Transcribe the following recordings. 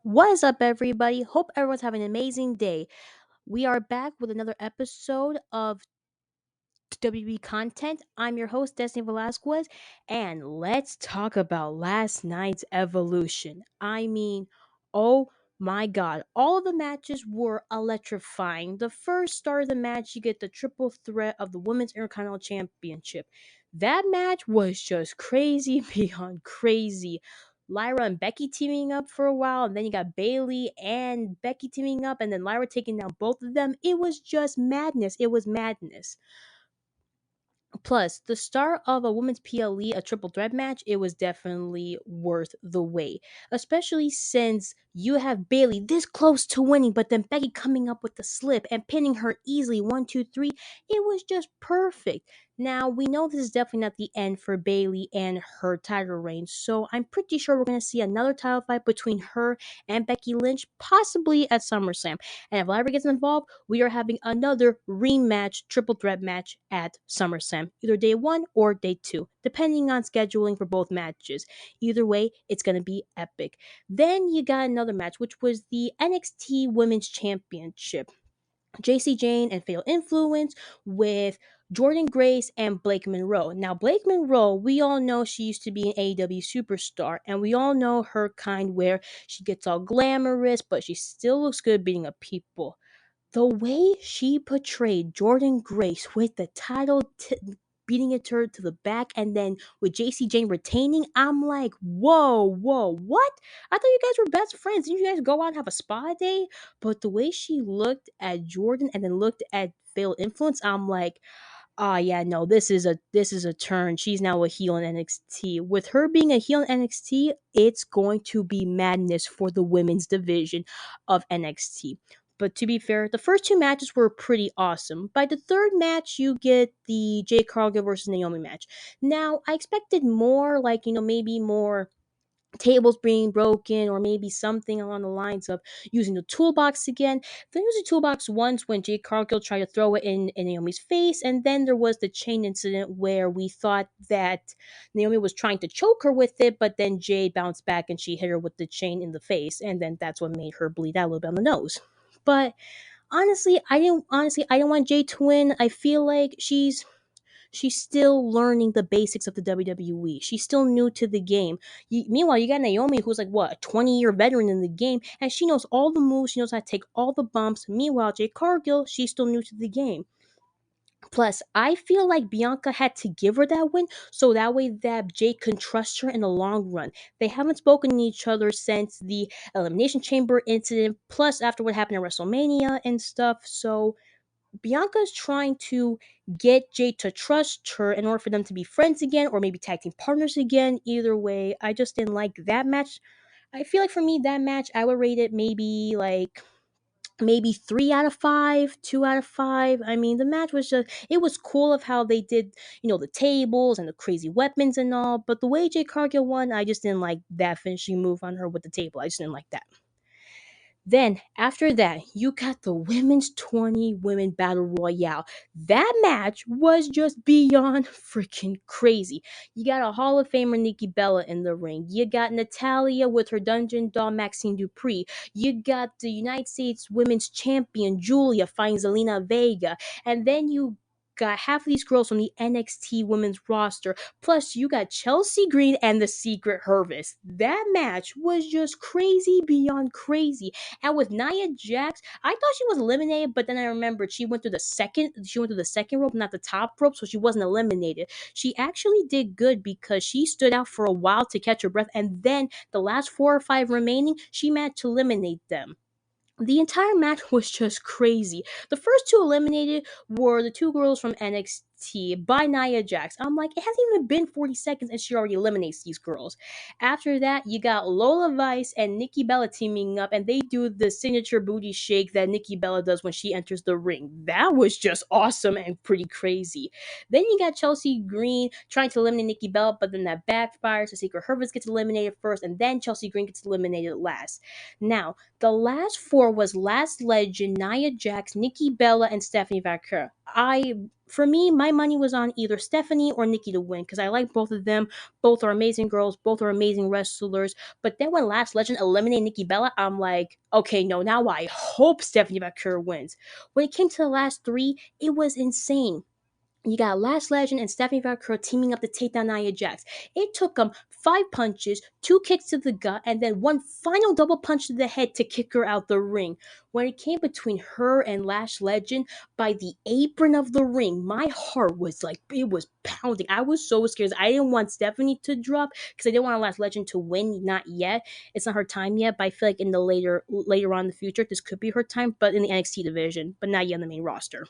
What is up, everybody? Hope everyone's having an amazing day. We are back with another episode of WB content. I'm your host, Destiny Velasquez, and let's talk about last night's evolution. Oh my god, all of the matches were electrifying. The first start of the match, you get the triple threat of the Women's Intercontinental Championship. That match was just crazy beyond crazy. Lyra and Becky teaming up for a while, and then you got Bailey and Becky teaming up, and then Lyra taking down both of them. It was just madness. It was madness. Plus, the start of a women's PLE, a triple threat match, it was definitely worth the wait. Especially since you have Bailey this close to winning, but then Becky coming up with the slip and pinning her easily 1, 2, 3. It was just perfect. Now, we know this is definitely not the end for Bailey and her title reign, so I'm pretty sure we're going to see another title fight between her and Becky Lynch, possibly at SummerSlam. And if Lyra gets involved, we are having another rematch triple threat match at SummerSlam, either day one or day two, depending on scheduling for both matches. Either way, it's going to be epic. Then you got another match, which was the NXT Women's Championship. JC Jane and Fatal Influence with Jordan Grace and Blake Monroe. Now, Blake Monroe, we all know she used to be an AEW superstar, and we all know her kind where she gets all glamorous, but she still looks good beating up people. The way she portrayed Jordan Grace with the title beating it to her to the back, and then with JC Jane retaining, I'm like, whoa, what? I thought you guys were best friends. Didn't you guys go out and have a spa day? But the way she looked at Jordan and then looked at Fatal Influence, I'm like, yeah, no, this is a turn. She's now a heel in NXT. With her being a heel in NXT, it's going to be madness for the women's division of NXT. But to be fair, the first two matches were pretty awesome. By the third match, you get the Jade Cargill versus Naomi match. Now, I expected more, like, maybe more tables being broken or maybe something along the lines of using the toolbox again. They used the toolbox once when Jade Cargill tried to throw it in Naomi's face, and then there was the chain incident where we thought that Naomi was trying to choke her with it, but then Jade bounced back and she hit her with the chain in the face, and then that's what made her bleed out a little bit on the nose. But honestly, I didn't want Jade to win. I feel like she's still learning the basics of the WWE. She's still new to the game. Meanwhile, you got Naomi, who's like, what, a 20-year veteran in the game, and she knows all the moves, she knows how to take all the bumps. Meanwhile, Jade Cargill, she's still new to the game. Plus, I feel like Bianca had to give her that win so that way that Jade can trust her in the long run. They haven't spoken to each other since the Elimination Chamber incident, plus after what happened at WrestleMania and stuff, so Bianca's trying to get Jade to trust her in order for them to be friends again or maybe tag team partners again. Either way, I just didn't like that match. I feel like for me, that match, I would rate it maybe 3 out of 5, 2 out of 5. I mean, the match was just, it was cool of how they did, the tables and the crazy weapons and all, but the way Jade Cargill won, I just didn't like that finishing move on her with the table. I just didn't like that. Then, after that, you got the Women's 20 Women Battle Royale. That match was just beyond freaking crazy. You got a Hall of Famer Nikki Bella in the ring. You got Natalia with her dungeon doll Maxine Dupree. You got the United States Women's Champion Julia fighting Zelina Vega. And then you got half of these girls from the NXT women's roster. Plus, you got Chelsea Green and the Secret Harvest. That match was just crazy beyond crazy. And with Nia Jax, I thought she was eliminated, but then I remembered she went through the second rope, not the top rope, so she wasn't eliminated. She actually did good because she stood out for a while to catch her breath, and then the last 4 or 5 remaining, she managed to eliminate them. The entire match was just crazy. The first two eliminated were the two girls from NXT by Nia Jax. I'm like, it hasn't even been 40 seconds and she already eliminates these girls. After that, you got Lola Vice and Nikki Bella teaming up, and they do the signature booty shake that Nikki Bella does when she enters the ring. That was just awesome and pretty crazy. Then you got Chelsea Green trying to eliminate Nikki Bella, but then that backfires. The Secret Hervers gets eliminated first, and then Chelsea Green gets eliminated last. Now, the last four was Last Legend, Nia Jax, Nikki Bella, and Stephanie Vaquer. for me, my money was on either Stephanie or Nikki to win because I like both of them. Both are amazing girls. Both are amazing wrestlers. But then when Last Legend eliminated Nikki Bella, I'm like, okay, no, now I hope Stephanie Bakura wins. When it came to the last three, it was insane. You got Last Legend and Stephanie Valkyrie teaming up to take down Nia Jax. It took them five punches, two kicks to the gut, and then one final double punch to the head to kick her out the ring. When it came between her and Last Legend, by the apron of the ring, my heart was like, it was pounding. I was so scared. I didn't want Stephanie to drop because I didn't want Last Legend to win. Not yet. It's not her time yet, but I feel like in the later on in the future, this could be her time, but in the NXT division, but not yet on the main roster.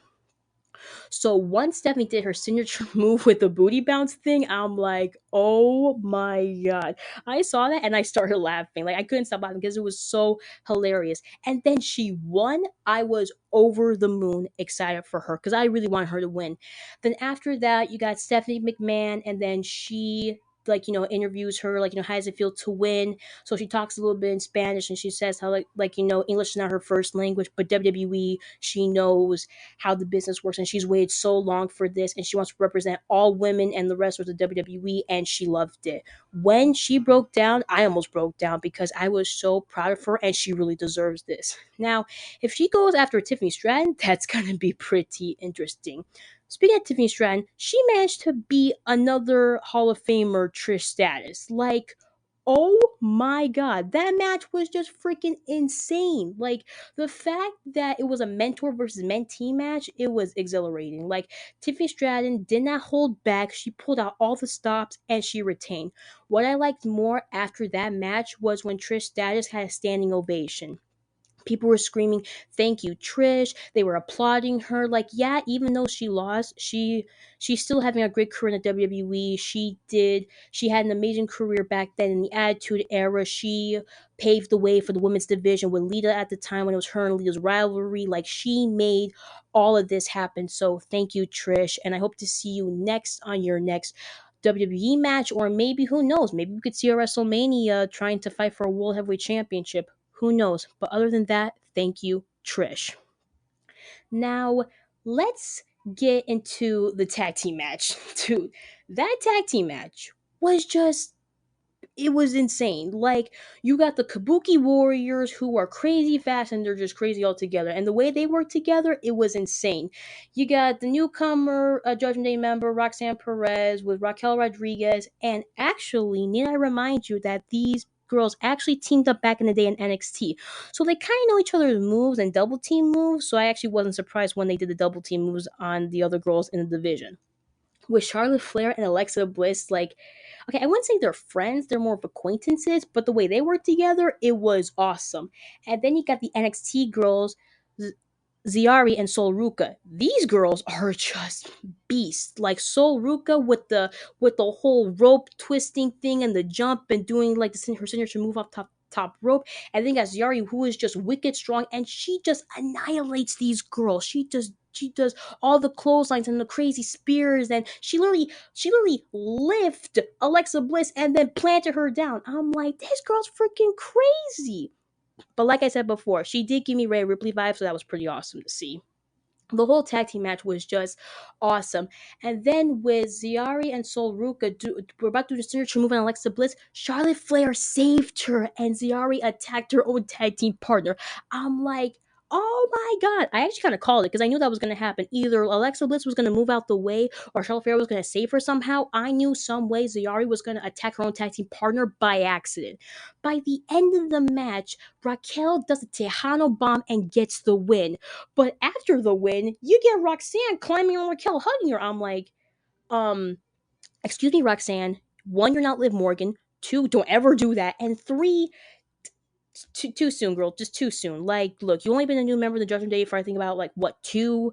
So once Stephanie did her signature move with the booty bounce thing, I'm like, oh my god. I saw that and I started laughing. Like I couldn't stop laughing because it was so hilarious. And then she won. I was over the moon excited for her because I really wanted her to win. Then after that, you got Stephanie McMahon, and then she interviews her how does it feel to win. So she talks a little bit in Spanish and she says how English is not her first language, but WWE, she knows how the business works, and she's waited so long for this, and she wants to represent all women and the rest of the WWE, and she loved it. When she broke down, I almost broke down because I was so proud of her, and she really deserves this. Now, if she goes after Tiffany Stratton, that's gonna be pretty interesting. Speaking of Tiffany Stratton, she managed to be another Hall of Famer Trish status. Like, oh my god, that match was just freaking insane. Like, the fact that it was a mentor versus mentee match, it was exhilarating. Like, Tiffany Stratton did not hold back. She pulled out all the stops and she retained. What I liked more after that match was when Trish Stratus had a standing ovation. People were screaming, "Thank you, Trish." They were applauding her. Like, yeah, even though she lost, she's still having a great career in the WWE. She had an amazing career back then in the Attitude Era. She paved the way for the women's division with Lita at the time when it was her and Lita's rivalry. Like, she made all of this happen. So thank you, Trish. And I hope to see you next on your next WWE match, or maybe who knows? Maybe we could see a WrestleMania trying to fight for a World Heavyweight Championship. Who knows? But other than that, thank you, Trish. Now, let's get into the tag team match. Dude, that tag team match was just it was insane. Like, you got the Kabuki Warriors who are crazy fast and they're just crazy all together. And the way they work together, it was insane. You got the newcomer Judgment Day member Roxanne Perez with Raquel Rodriguez. And actually, need I remind you that these girls actually teamed up back in the day in NXT. So they kind of know each other's moves and double team moves. So I actually wasn't surprised when they did the double team moves on the other girls in the division. With Charlotte Flair and Alexa Bliss, like, okay, I wouldn't say they're friends, they're more of acquaintances, but the way they work together, it was awesome. And then you got the NXT girls, Ziari and Sol Ruka. These girls are just beasts. Like Sol Ruka with the whole rope twisting thing and the jump and doing like her signature move off top rope. And then you got Ziari, who is just wicked strong, and she just annihilates these girls. She does all the clotheslines and the crazy spears, and she literally lifted Alexa Bliss and then planted her down. I'm like, this girl's freaking crazy. But like I said before, she did give me Rhea Ripley vibes, so that was pretty awesome to see. The whole tag team match was just awesome. And then with Ziari and Sol Ruka, we're about to do the signature move on Alexa Bliss. Charlotte Flair saved her, and Ziari attacked her own tag team partner. I'm like, oh my god. I actually kind of called it because I knew that was going to happen. Either Alexa Bliss was going to move out the way or Charlotte Flair was going to save her somehow. I knew some way Ziari was going to attack her own tag team partner by accident. By the end of the match, Raquel does a Tejano bomb and gets the win. But after the win, you get Roxanne climbing on Raquel, hugging her. I'm like, um, excuse me, Roxanne. One, you're not Liv Morgan. Two, don't ever do that. And three, too soon, girl. Just too soon. Like, look, you only been a new member of the Judgment Day for I think about like what 2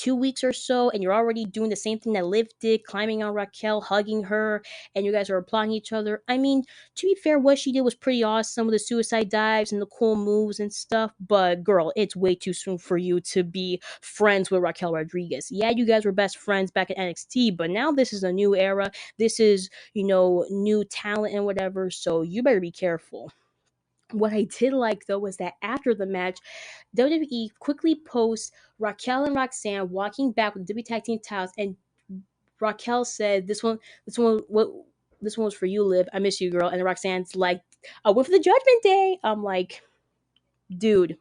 weeks or so, and you're already doing the same thing that Liv did, climbing on Raquel, hugging her, and you guys are applauding each other. I mean, to be fair, what she did was pretty awesome with the suicide dives and the cool moves and stuff. But girl, it's way too soon for you to be friends with Raquel Rodriguez. Yeah, you guys were best friends back at NXT, but now this is a new era. This is new talent and whatever. So you better be careful. What I did like though was that after the match, WWE quickly posts Raquel and Roxanne walking back with WWE Tag Team titles, and Raquel said, this one was for you, Liv. I miss you, girl." And Roxanne's like, "I went for the Judgment Day." I'm like, dude,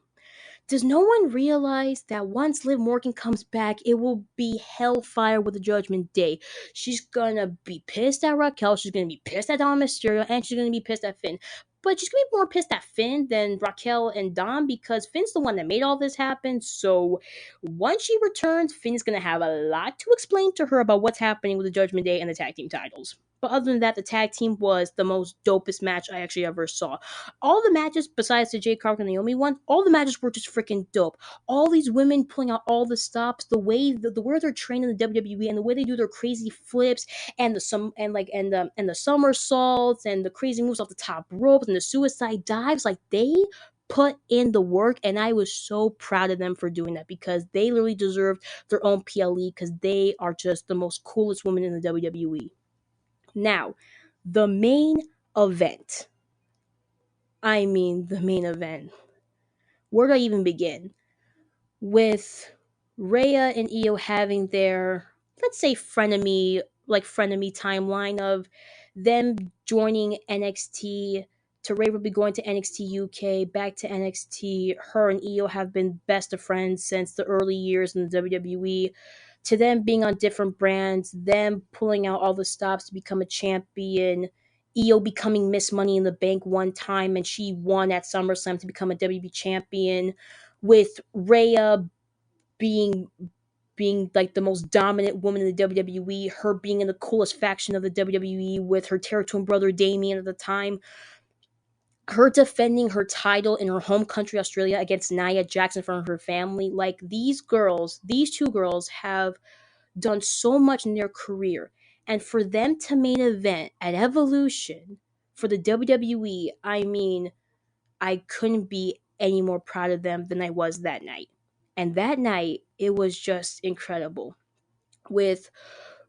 does no one realize that once Liv Morgan comes back, it will be hellfire with the Judgment Day? She's gonna be pissed at Raquel, she's gonna be pissed at Dom Mysterio, and she's gonna be pissed at Finn. But she's gonna be more pissed at Finn than Raquel and Dom because Finn's the one that made all this happen. So once she returns, Finn's gonna have a lot to explain to her about what's happening with the Judgment Day and the tag team titles. But other than that, the tag team was the most dopest match I actually ever saw. All the matches besides the Jade Cargill and Naomi one, all the matches were just freaking dope. All these women pulling out all the stops, the way they're trained in the WWE and the way they do their crazy flips and the some and the somersaults and the crazy moves off the top ropes and the suicide dives, like they put in the work, and I was so proud of them for doing that because they literally deserved their own PLE because they are just the most coolest women in the WWE. Now, the main event. I mean, the main event. Where do I even begin? With Rhea and Io having their, let's say, frenemy timeline of them joining NXT, to Rhea will be going to NXT UK, back to NXT. Her and Io have been best of friends since the early years in the WWE. To them being on different brands, them pulling out all the stops to become a champion, Io becoming Miss Money in the Bank one time, and she won at SummerSlam to become a WWE champion. With Rhea being like the most dominant woman in the WWE, her being in the coolest faction of the WWE with her territorial brother Damien at the time, her defending her title in her home country Australia against Nia Jackson in front of her family. Like these two girls have done so much in their career, and for them to main event at Evolution for the WWE, I mean, I couldn't be any more proud of them than I was that night. And that night, it was just incredible. With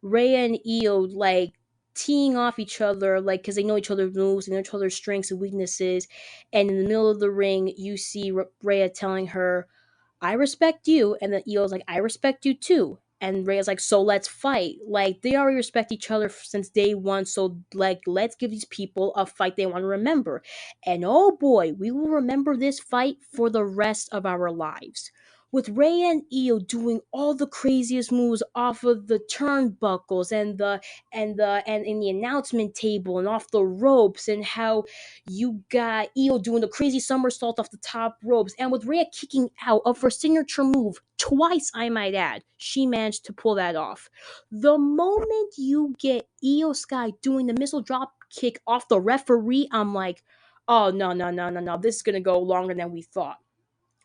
Rhea and Io like teeing off each other, like because they know each other's moves, and know each other's strengths and weaknesses. And in the middle of the ring, you see Rhea telling her, "I respect you," and then Io's like, "I respect you too." And Rhea's like, "So let's fight." Like they already respect each other since day one, so like let's give these people a fight they want to remember. And oh boy, we will remember this fight for the rest of our lives. With Rhea and Io doing all the craziest moves off of the turnbuckles and in the announcement table and off the ropes, and how you got Io doing the crazy somersault off the top ropes, and with Rhea kicking out of her signature move twice, I might add, she managed to pull that off. The moment you get Io Sky doing the missile drop kick off the referee, I'm like, oh no no no no no, this is gonna go longer than we thought.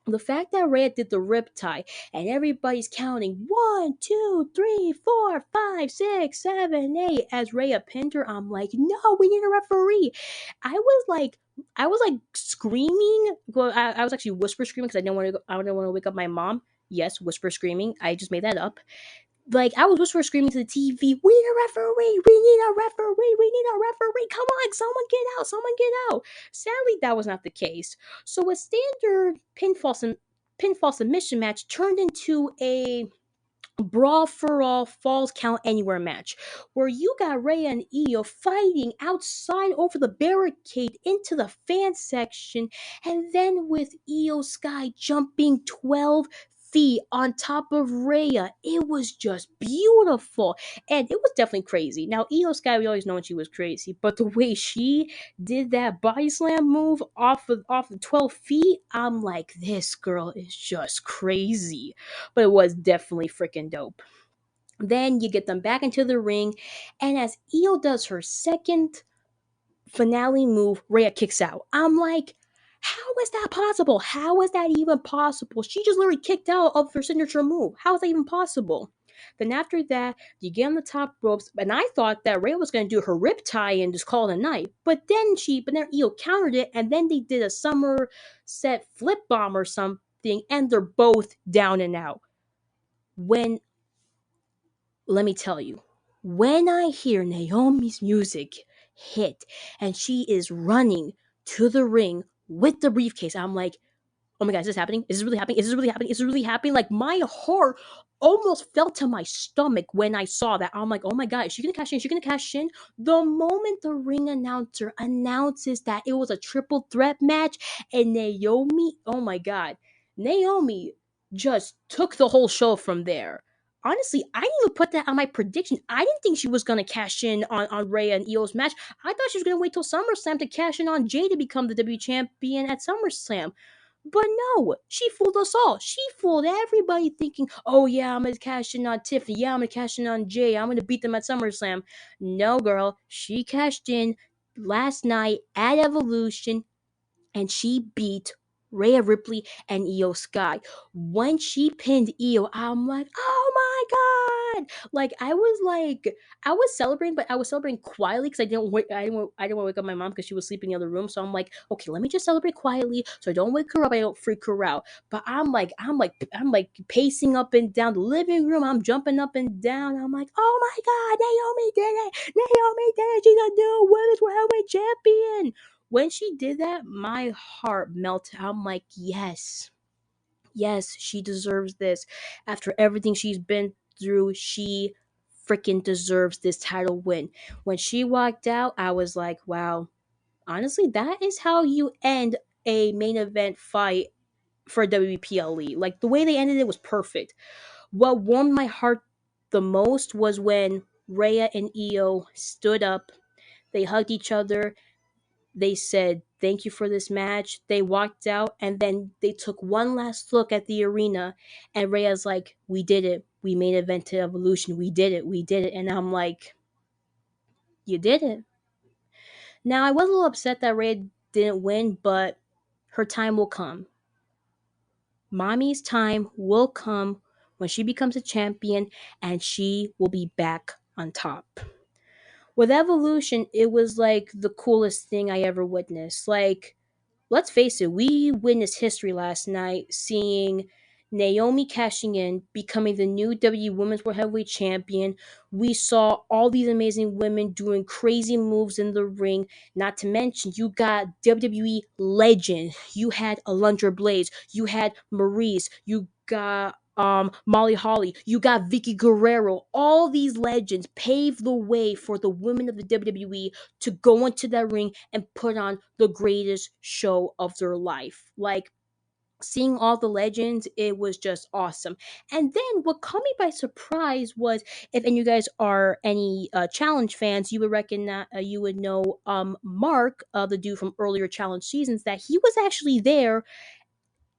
The fact that Rhea did the riptide and everybody's counting 1, 2, 3, 4, 5, 6, 7, 8 as Rhea pinned her, I'm like, no, we need a referee. I was like, I was like screaming. Well, I was actually whisper screaming because I didn't want to wake up my mom. Yes, whisper screaming. I just made that up. Like I was whisper screaming to the TV, "We need a referee! We need a referee! We need a referee! Come on, someone get out! Someone get out!" Sadly, that was not the case. So a standard pinfall submission match turned into a brawl for all falls count anywhere match where you got Rhea and Io fighting outside over the barricade into the fan section, and then with Io Sky jumping 12 feet on top of Rhea. It was just beautiful, and it was definitely crazy. Now Io Sky, we always known she was crazy, but the way she did that body slam move off of 12 feet, I'm like, this girl is just crazy. But it was definitely freaking dope. Then you get them back into the ring, and as Io does her second finale move, Rhea kicks out. I'm like, how is that possible? How is that even possible? She just literally kicked out of her signature move. How is that even possible? Then after that, you get on the top ropes, and I thought that Rhea was going to do her rip tie and just call it a night. But then Io countered it, and then they did a Somerset flip bomb or something, and they're both down and out. When Let me tell you, when I hear Naomi's music hit and she is running to the ring with the briefcase. I'm like, oh my god, is this happening? Is this really happening? Is this really happening? Is this really happening? Like my heart almost fell to my stomach when I saw that. I'm like, oh my god, is she gonna cash in? Is she gonna cash in? The moment the ring announcer announces that it was a triple threat match and Naomi, oh my god, Naomi just took the whole show from there. Honestly, I didn't even put that on my prediction. I didn't think she was gonna cash in on Rhea and Io's match. I thought she was gonna wait till SummerSlam to cash in on Jay to become the W champion at SummerSlam. But no, she fooled us all. She fooled everybody thinking, oh yeah, I'm gonna cash in on Tiffany. Yeah, I'm gonna cash in on Jay. I'm gonna beat them at SummerSlam. No, girl, she cashed in last night at Evolution and she beat Rhea Ripley and Io Sky. When she pinned Io, I'm like, oh my god! I was celebrating, but I was celebrating quietly because I didn't want to wake up my mom because she was sleeping in the other room. So I'm like, okay, let me just celebrate quietly so I don't wake her up, I don't freak her out. But I'm like pacing up and down the living room. I'm jumping up and down. I'm like, oh my god, Naomi did it! Naomi did it! She's a new women's world heavyweight champion! When she did that, my heart melted. I'm like, yes, yes, she deserves this. After everything she's been through, she freaking deserves this title win. When she walked out, I was like, wow, honestly, that is how you end a main event fight for WPLE. Like, the way they ended it was perfect. What warmed my heart the most was when Rhea and Io stood up, they hugged each other, they said, thank you for this match. They walked out and then they took one last look at the arena. And Rhea's like, we did it. We made event to Evolution. We did it. We did it. And I'm like, you did it. Now, I was a little upset that Rhea didn't win, but her time will come. Mommy's time will come when she becomes a champion and she will be back on top. With Evolution, it was like the coolest thing I ever witnessed. Like, let's face it, we witnessed history last night, seeing Naomi cashing in, becoming the new W Women's World Heavyweight Champion. We saw all these amazing women doing crazy moves in the ring. Not to mention, you got WWE legend. You had Alundra Blaze. You had Maurice. You got Molly Holly. You got Vicky Guerrero. All these legends paved the way for the women of the WWE to go into that ring and put on the greatest show of their life. Like, seeing all the legends, it was just awesome. And then what caught me by surprise was, if any of you guys are any challenge fans, you would recognize, you would know Mark, the dude from earlier challenge seasons, that he was actually there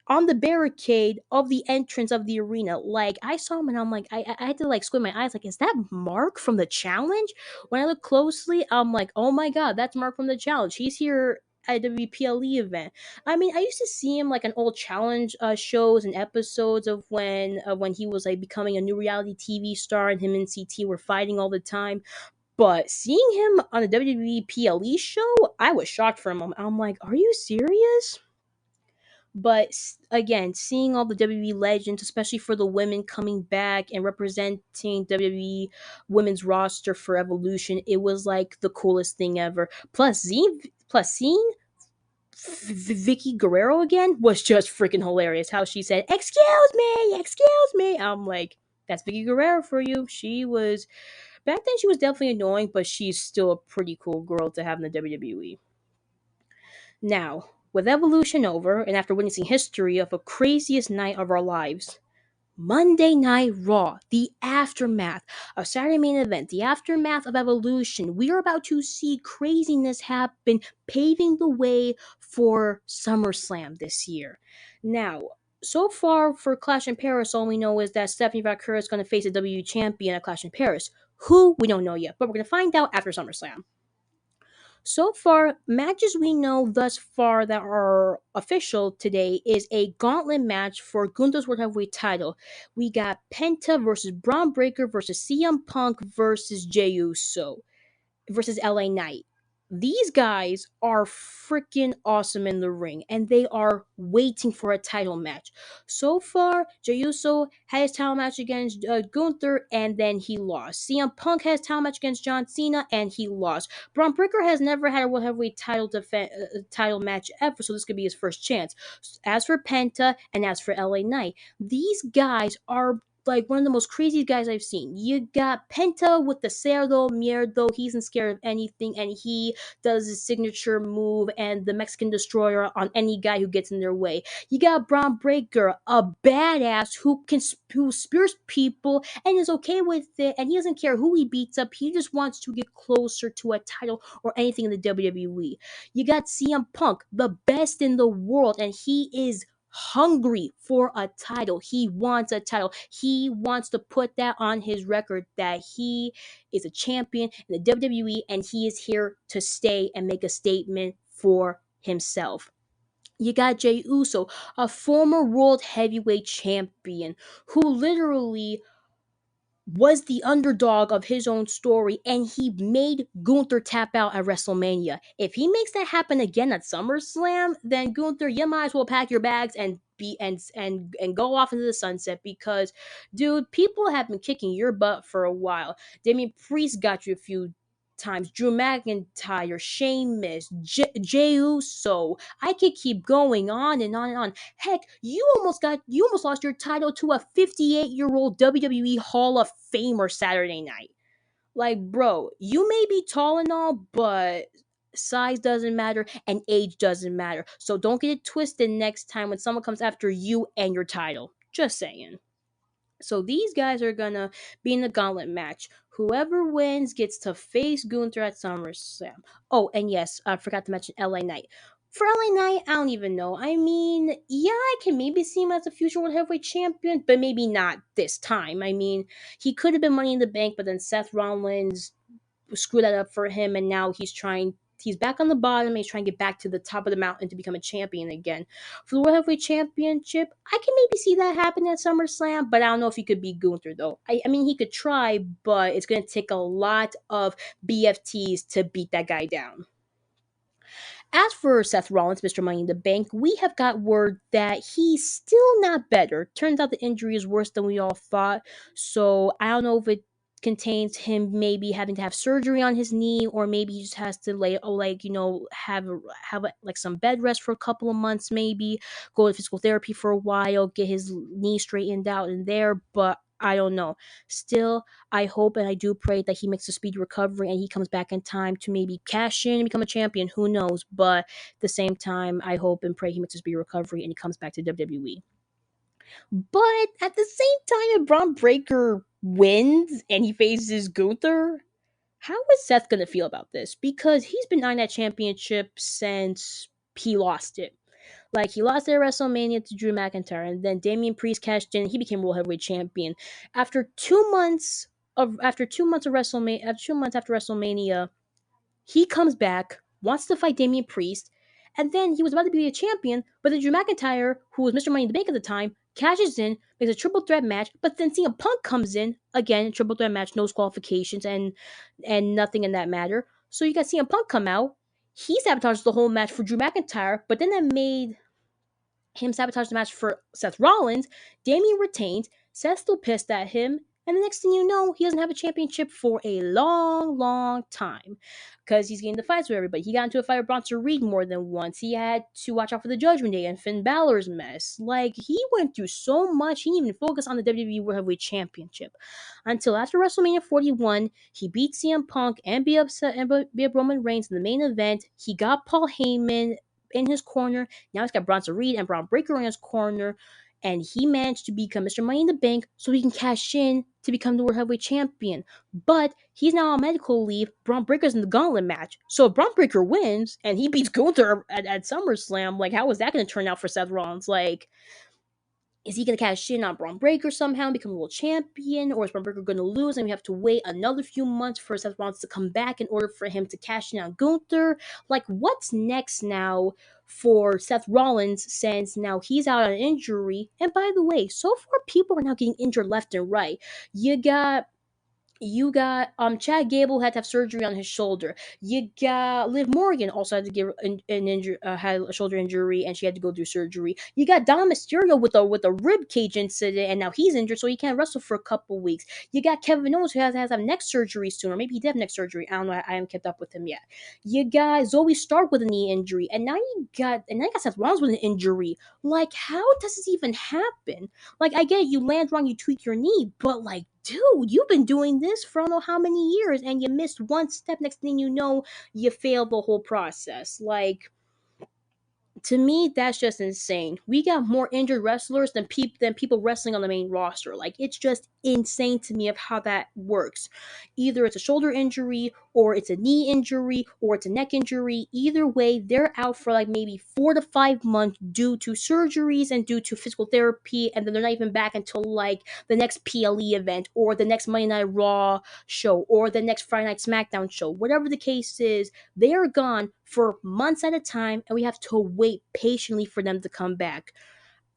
on the barricade of the entrance of the arena. Like, I saw him and I'm like, I had to like squint my eyes. Like, is that Mark from the challenge? When I look closely, I'm like, oh my god, that's Mark from the challenge. He's here at a WPLE event. I mean, I used to see him like on old challenge shows and episodes of when he was like becoming a new reality TV star and him and CT were fighting all the time. But seeing him on a WWE PLE show, I was shocked for a moment. I'm like, are you serious? But again, seeing all the WWE legends, especially for the women coming back and representing WWE women's roster for Evolution, it was like the coolest thing ever. Plus seeing Vicky Guerrero again was just freaking hilarious. How she said, excuse me." I'm like, that's Vicky Guerrero for you. She was back then. She was definitely annoying, but she's still a pretty cool girl to have in the WWE. Now, with Evolution over, and after witnessing history of a craziest night of our lives, Monday Night Raw, the aftermath of Saturday main event, the aftermath of Evolution, we are about to see craziness happen, paving the way for SummerSlam this year. Now, so far for Clash in Paris, all we know is that Stephanie Vaquer is going to face a WWE champion at Clash in Paris. Who, we don't know yet, but we're going to find out after SummerSlam. So far, matches we know thus far that are official today is a gauntlet match for Gunther's World Heavyweight title. We got Penta versus Braun Breaker versus CM Punk versus Jey Uso versus LA Knight. these guys are freaking awesome in the ring, and they are waiting for a title match. So far, Jey Uso had his title match against Gunther, and then he lost. CM Punk has title match against John Cena, and he lost. Braun Breaker has never had a World Heavyweight title match ever, so this could be his first chance. As for Penta and as for LA Knight, these guys are like one of the most crazy guys I've seen. You got Penta with the Cerdo Mierdo. He's not scared of anything, and he does his signature move and the Mexican Destroyer on any guy who gets in their way. You got Braun Breaker, a badass who spears people and is okay with it, and he doesn't care who he beats up. He just wants to get closer to a title or anything in the WWE. You got CM Punk, the best in the world, and he is hungry for a title. He wants a title. He wants to put that on his record that he is a champion in the WWE and he is here to stay and make a statement for himself. You got Jey Uso, a former world heavyweight champion who literally was the underdog of his own story, and he made Gunther tap out at WrestleMania. If he makes that happen again at SummerSlam, then Gunther, you might as well pack your bags and be and go off into the sunset because, dude, people have been kicking your butt for a while. Damian Priest got you a few times. Drew McIntyre, Sheamus, Jey Uso. I could keep going on and on and on. Heck, you almost lost your title to a 58-year-old WWE Hall of Famer Saturday night. Like, bro, you may be tall and all, but size doesn't matter and age doesn't matter. So don't get it twisted next time when someone comes after you and your title. Just saying. So these guys are gonna be in the gauntlet match. Whoever wins gets to face Gunther at SummerSlam. Oh, and yes, I forgot to mention LA Knight. For LA Knight, I don't even know. I mean, yeah, I can maybe see him as a future World Heavyweight Champion, but maybe not this time. I mean, he could have been Money in the Bank, but then Seth Rollins screw that up for him, and now he's back on the bottom and he's trying to get back to the top of the mountain to become a champion again. For the World Heavyweight Championship, I can maybe see that happen at SummerSlam, but I don't know if he could beat Gunther though. I mean he could try, but it's gonna take a lot of BFTs to beat that guy down. As for Seth Rollins, Mr. Money in the Bank, we have got word that he's still not better. Turns out the injury is worse than we all thought. So I don't know if it contains him maybe having to have surgery on his knee, or maybe he just has to have like some bed rest for a couple of months, maybe go to physical therapy for a while, get his knee straightened out in there. But I don't know. Still, I hope and I do pray that he makes a speedy recovery and he comes back in time to maybe cash in and become a champion. Who knows? But at the same time, I hope and pray he makes a speedy recovery and he comes back to WWE. But at the same time, if Braun Breaker wins and he faces Gunther, how is Seth going to feel about this? Because he's been on that championship since he lost it. Like he lost at WrestleMania to Drew McIntyre, and then Damian Priest cashed in. He became World Heavyweight Champion after 2 months of WrestleMania. After 2 months after WrestleMania, he comes back, wants to fight Damian Priest, and then he was about to be a champion, but then Drew McIntyre, who was Mr. Money in the Bank at the time, cashes in, makes a triple threat match, but then CM Punk comes in again, triple threat match, no qualifications, and nothing in that matter. So you got CM Punk come out. He sabotages the whole match for Drew McIntyre, but then that made him sabotage the match for Seth Rollins. Damian retains. Seth's still pissed at him. And the next thing you know, he doesn't have a championship for a long, long time. Because he's getting the fights with everybody. He got into a fight with Bronson Reed more than once. He had to watch out for the Judgment Day and Finn Balor's mess. Like, he went through so much, he didn't even focus on the WWE World Heavyweight Championship. Until after WrestleMania 41, he beat CM Punk and beat up Roman Reigns in the main event. He got Paul Heyman in his corner. Now he's got Bronson Reed and Braun Breaker in his corner. And he managed to become Mr. Money in the Bank so he can cash in to become the World Heavyweight Champion. But he's now on medical leave. Braun Breaker's in the gauntlet match. So if Braun Breaker wins and he beats Gunther at SummerSlam, like, how is that going to turn out for Seth Rollins? Like, is he going to cash in on Braun Breaker somehow and become world champion? Or is Braun Breaker going to lose and we have to wait another few months for Seth Rollins to come back in order for him to cash in on Gunther? Like, what's next now for Seth Rollins since now he's out on injury? And by the way, so far people are now getting injured left and right. You got You got Chad Gable had to have surgery on his shoulder. You got Liv Morgan also had to get an injury, had a shoulder injury, and she had to go through surgery. You got Dom Mysterio with a rib cage incident, and now he's injured, so he can't wrestle for a couple weeks. You got Kevin Owens who has to have neck surgery soon, or maybe he did have neck surgery. I don't know. I haven't kept up with him yet. You got Zoe Stark with a knee injury, and now you got Seth Rollins with an injury. Like, how does this even happen? Like, I get it, you land wrong, you tweak your knee, but like, dude, you've been doing this for I don't know how many years, and you missed one step. Next thing you know, you failed the whole process. Like, to me, that's just insane. We got more injured wrestlers than people wrestling on the main roster. Like, it's just insane to me of how that works. Either it's a shoulder injury, or it's a knee injury, or it's a neck injury. Either way, they're out for like maybe 4 to 5 months due to surgeries and due to physical therapy, and then they're not even back until like the next PLE event, or the next Monday Night Raw show, or the next Friday Night SmackDown show. Whatever the case is, they are gone for months at a time, and we have to wait patiently for them to come back.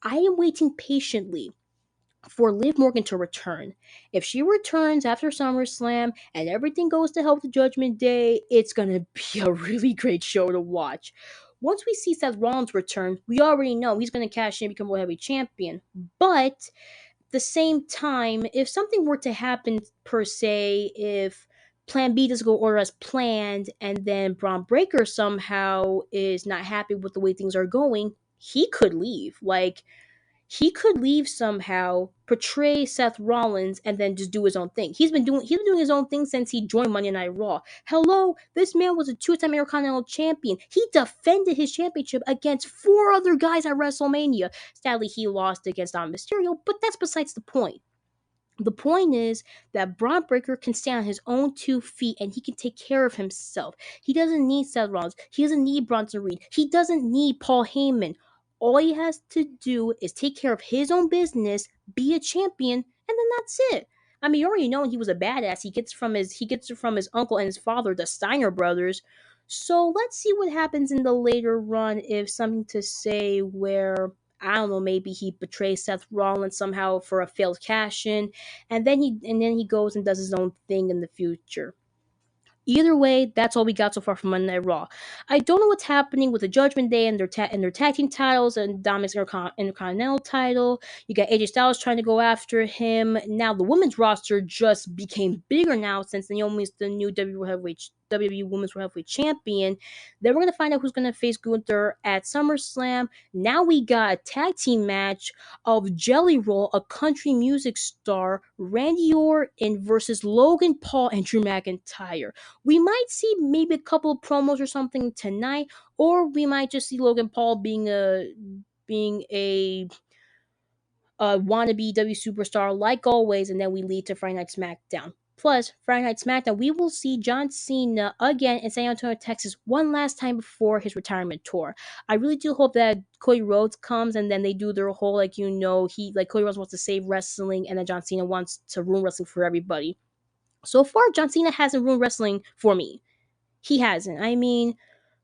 I am waiting patiently for Liv Morgan to return. If she returns after SummerSlam and everything goes to hell with the Judgment Day, it's going to be a really great show to watch. Once we see Seth Rollins return, we already know he's going to cash in and become World Heavyweight Champion. But the same time, if something were to happen, per se, if Plan B doesn't go order as planned, and then Braun Breaker somehow is not happy with the way things are going, he could leave. Like, he could leave somehow, portray Seth Rollins, and then just do his own thing. He's been doing his own thing since he joined Monday Night Raw. Hello, this man was a two-time Intercontinental Champion. He defended his championship against four other guys at WrestleMania. Sadly, he lost against Dom Mysterio, but that's besides the point. The point is that Braun Breaker can stand on his own 2 feet, and he can take care of himself. He doesn't need Seth Rollins. He doesn't need Bronson Reed. He doesn't need Paul Heyman. All he has to do is take care of his own business, be a champion, and then that's it. I mean, you already know he was a badass. He gets it from his uncle and his father, the Steiner brothers. So let's see what happens in the later run, if something to say where I don't know, maybe he betrays Seth Rollins somehow for a failed cash in, and then he goes and does his own thing in the future. Either way, that's all we got so far from Monday Night Raw. I don't know what's happening with the Judgment Day and their tag team titles and Dominic's Intercontinental title. You got AJ Styles trying to go after him. Now the women's roster just became bigger now since Naomi's the new WWE Women's World Heavyweight Champion. Then we're gonna find out who's gonna face Gunther at SummerSlam. Now we got a tag team match of Jelly Roll, a country music star, Randy Orton versus Logan Paul and Drew McIntyre. We might see maybe a couple of promos or something tonight, or we might just see Logan Paul being a wannabe W superstar like always, and then we lead to Friday Night SmackDown. Plus, Friday Night SmackDown, we will see John Cena again in San Antonio, Texas, one last time before his retirement tour. I really do hope that Cody Rhodes comes, and then they do their whole, Cody Rhodes wants to save wrestling, and then John Cena wants to ruin wrestling for everybody. So far, John Cena hasn't ruined wrestling for me. He hasn't. I mean,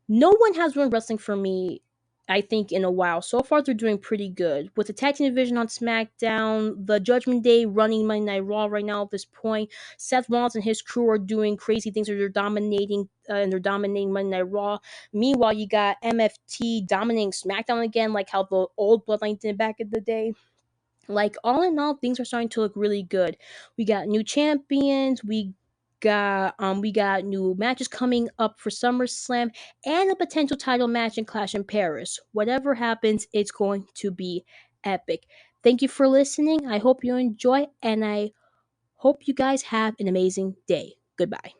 no one has ruined wrestling for me, I think, in a while. So far, they're doing pretty good. With the tag team division on SmackDown, the Judgment Day running Monday Night Raw right now at this point, Seth Rollins and his crew are doing crazy things. They're dominating Monday Night Raw. Meanwhile, you got MFT dominating SmackDown again, like how the old Bloodline did back in the day. Like, all in all, things are starting to look really good. We got new champions. We got new matches coming up for SummerSlam, and a potential title match in Clash in Paris. Whatever happens, it's going to be epic. Thank you for listening. I hope you enjoy, and I hope you guys have an amazing day. Goodbye.